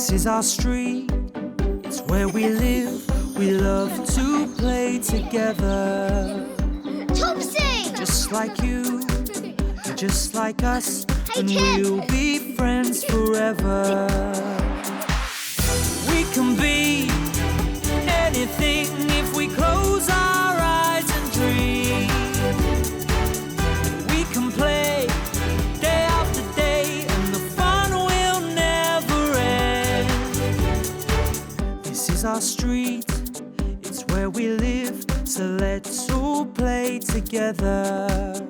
This is our street, it's where we live. We love to play together. Topsy! Just like you, just like us, Hey, and Tim. we'll be friends forever. We can be anything if we close our eyes and dream. We can play day after day, and the fun will never end. This is our street, it's where we live, so let's all play together.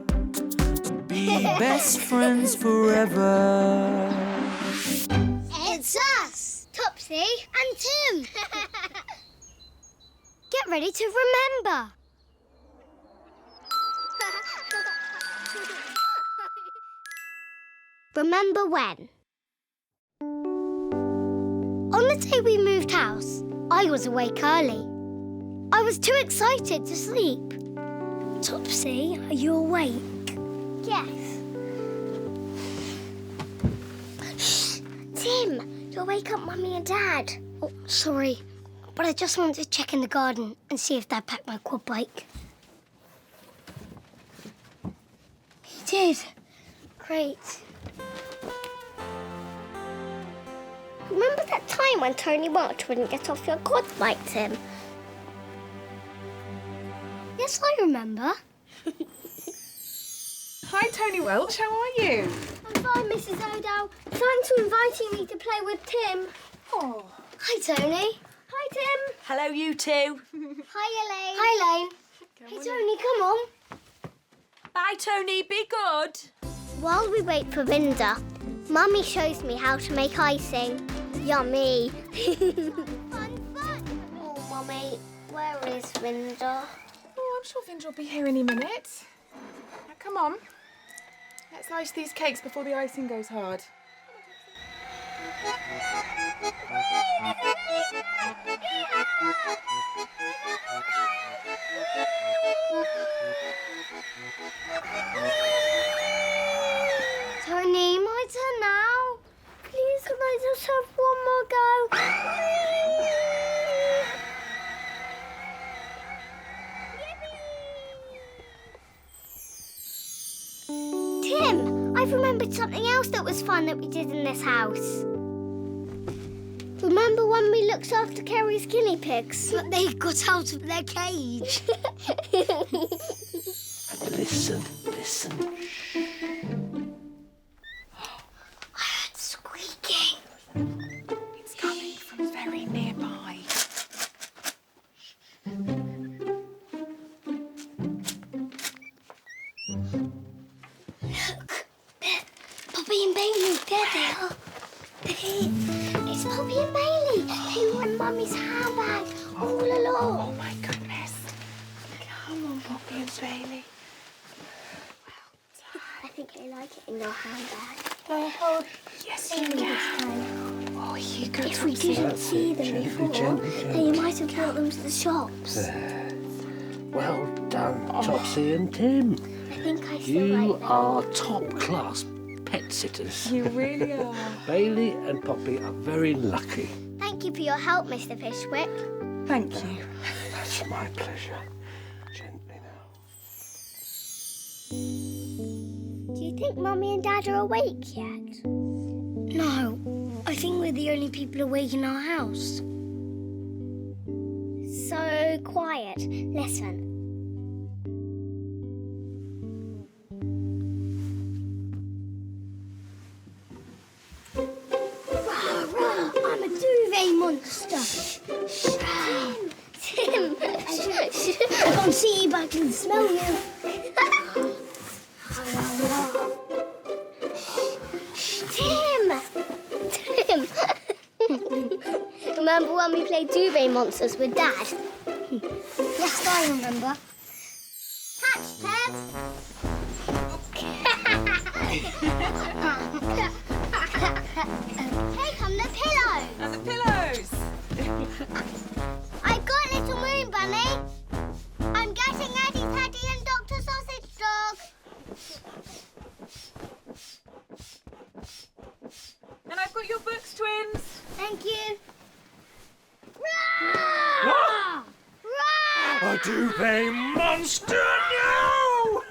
Be best friends forever. It's us, Topsy and Tim. Get ready to remember. Remember when? On the day we moved house, I was awake early. I was too excited to sleep. Topsy, are you awake? Yes. Shh! Tim, you'll wake up Mummy and Dad. Oh, sorry, but I just wanted to check in the garden and see if Dad packed my quad bike. He did. Great. Remember that time when Tony Welch wouldn't get off your quad bike, Tim? Yes, I remember. Hi, Tony Welch. How are you? I'm fine, Mrs. O'Dowd. Thanks for inviting me to play with Tim. Oh. Hi, Tony. Hi, Tim. Hello, you two. Hi, Elaine. Hi, Elaine. Hey, Tony, come on. Bye, Tony. Be good. While we wait for Rinda, Mummy shows me how to make icing. Yummy. Fun. Oh, Mummy, where is Rinda? Oh, I'm sure Vinge will be here any minute. Now, come on. Let's ice these cakes before the icing goes hard. Tony, my turn now. Please, can I just have one more go? Tim, I've remembered something else that was fun that we did in this house. Remember when we looked after Kerry's guinea pigs? But they got out of their cage. Listen. I heard squeaking. It's coming from very nearby. Look, Poppy and Bailey, there they are. It's Poppy and Bailey. They were in Mummy's handbag all along. Oh, my goodness. Come on, Poppy and Bailey. I think they like it in your handbag. Oh, yes, you Maybe can. this time. Oh, you go, If we Topsy. didn't see them before, then you might have brought them to the shops. Well done, Topsy and Tim. I think I still You like them. are top-class pet sitters. You really are. Bailey and Poppy are very lucky. Thank you for your help, Mr. Fishwick. Thank you. That's my pleasure. Gently now. Do you think Mummy and Dad are awake yet? No. I think we're the only people awake in our house. So quiet. Listen. Rah, rah, I'm a duvet monster. Tim, I can't see you, but I can smell you. Tim! Remember when we played duvet monsters with Dad? Yes, I remember. Catch, Tim! Here come the pillows! And the pillows. I got Little Moon Bunny. I'm getting Eddie, Teddy and Dr. Sausage Dog. And I've got your books, twins. Thank you. Duvet monster, no!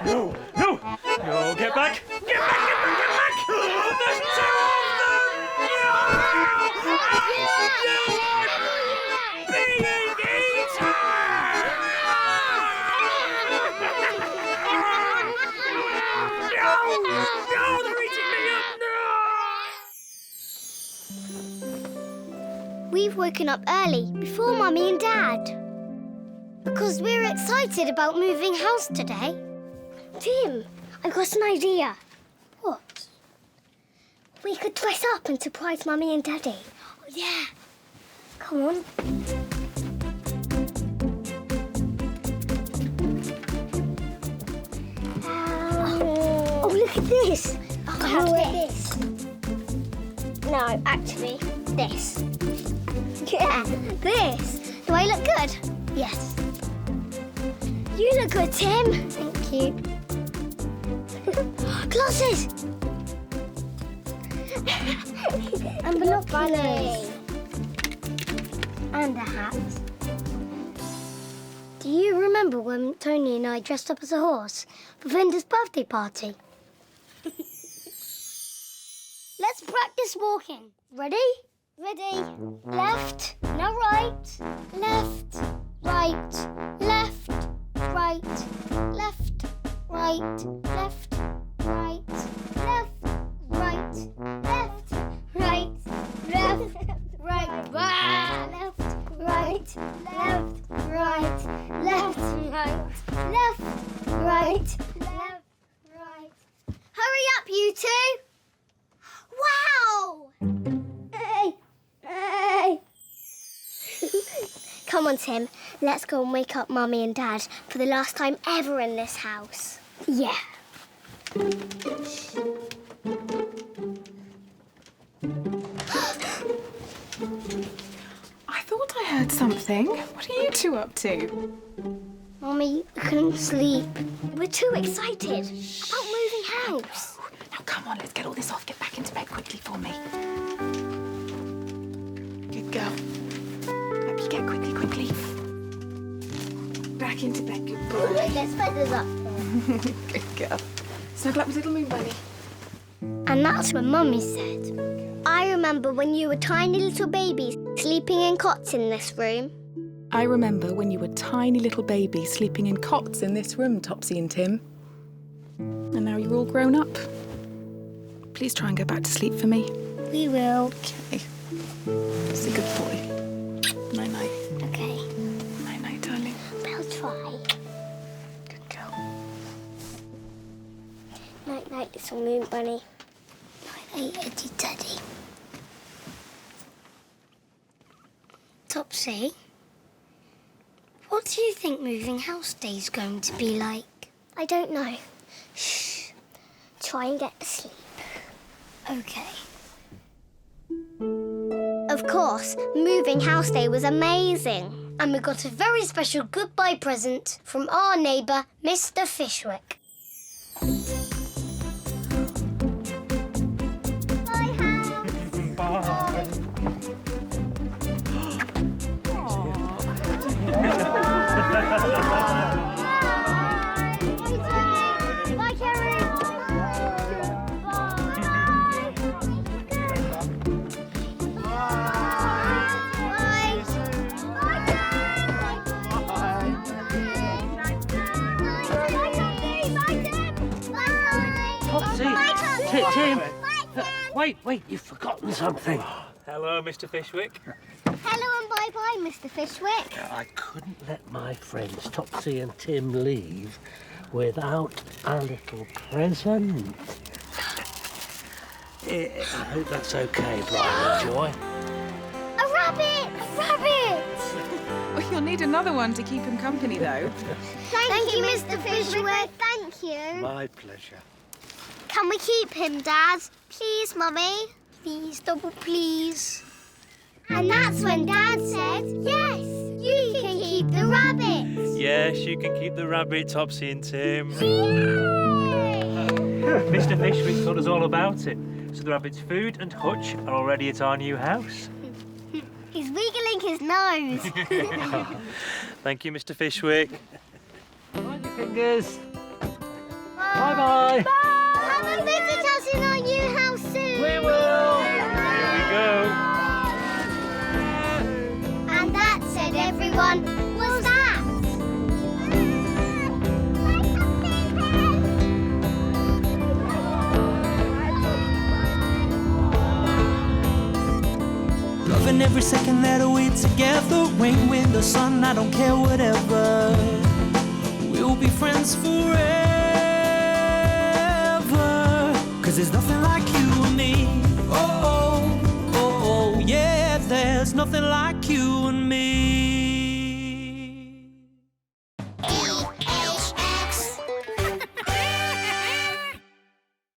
No, no, no, get back! Get back, get back, get back! There's two of them! No! Being eaten! No! No, they're eating me up! No! We've woken up early, before Mummy and Dad. Because we're excited about moving house today. Tim, I've got an idea. What? We could dress up and surprise Mummy and Daddy. Oh, yeah. Come on. Oh, look at this. I'll wear this. No, actually, this. Yeah, this. Do I look good? Yes. You look good, Tim. Thank you. Glasses. And binoculars. And a hat. Do you remember when Tony and I dressed up as a horse for Vinda's birthday party? Let's practice walking. Ready? Ready. Left, now right. Left, right, left, right, left, right, left, right, left, right, left, right, left, right, left, right, left, right, left, right, left, right. Hurry up, you two! Wow! Hey! Hey! Come on, Tim. Let's go and wake up Mummy and Dad for the last time ever in this house. Yeah. I thought I heard something. What are you two up to? Mummy, we couldn't sleep. We're too excited about moving house. Now come on, let's get all this off. Get back into bed quickly for me. Good girl. Up you get quickly, quickly. Back into bed, good boy. Let's feathers up. Good girl. Snuggle up with little Moon Bunny. And that's when Mummy said, I remember when you were tiny little babies sleeping in cots in this room. I remember when you were tiny little babies sleeping in cots in this room, Topsy and Tim. And now you're all grown up. Please try and go back to sleep for me. We will. Okay. It's a good boy. Night-night. Okay. Night-night, darling. I'll try. Good girl. Night-night, little Moon Bunny. Night-night, Eddie Teddy. Topsy, what do you think moving house day is going to be like? I don't know. Shh. Try and get to sleep. Okay. Of course, moving house day was amazing. And we got a very special goodbye present from our neighbour, Mr. Fishwick. Bye, house. Bye. Bye, Kerry. Topsy! Tim! Wait, you've forgotten something. Hello, Mr. Fishwick. Hello and bye-bye, Mr. Fishwick. I couldn't let my friends Topsy and Tim leave without a little present. I hope that's okay, Brian and Joy. A rabbit! A rabbit! Oh, you'll need another one to keep him company, though. Thank you, Mr. Fishwick. Thank you. My pleasure. Can we keep him, Dad? Please, Mummy. Please, double please. And that's when Dad said, yes, you can keep the rabbit. Yes, you can keep the rabbit, Topsy and Tim. Yay! Mr. Fishwick told us all about it. So the rabbit's food and hutch are already at our new house. He's wiggling his nose. Thank you, Mr. Fishwick. Mind your fingers. Bye-bye. Come and visit us in our new house soon. We will. Here we go. And that said, everyone, was that? Loving every second that we're together. Rain, wind, or sun, I don't care, whatever. We'll be friends forever.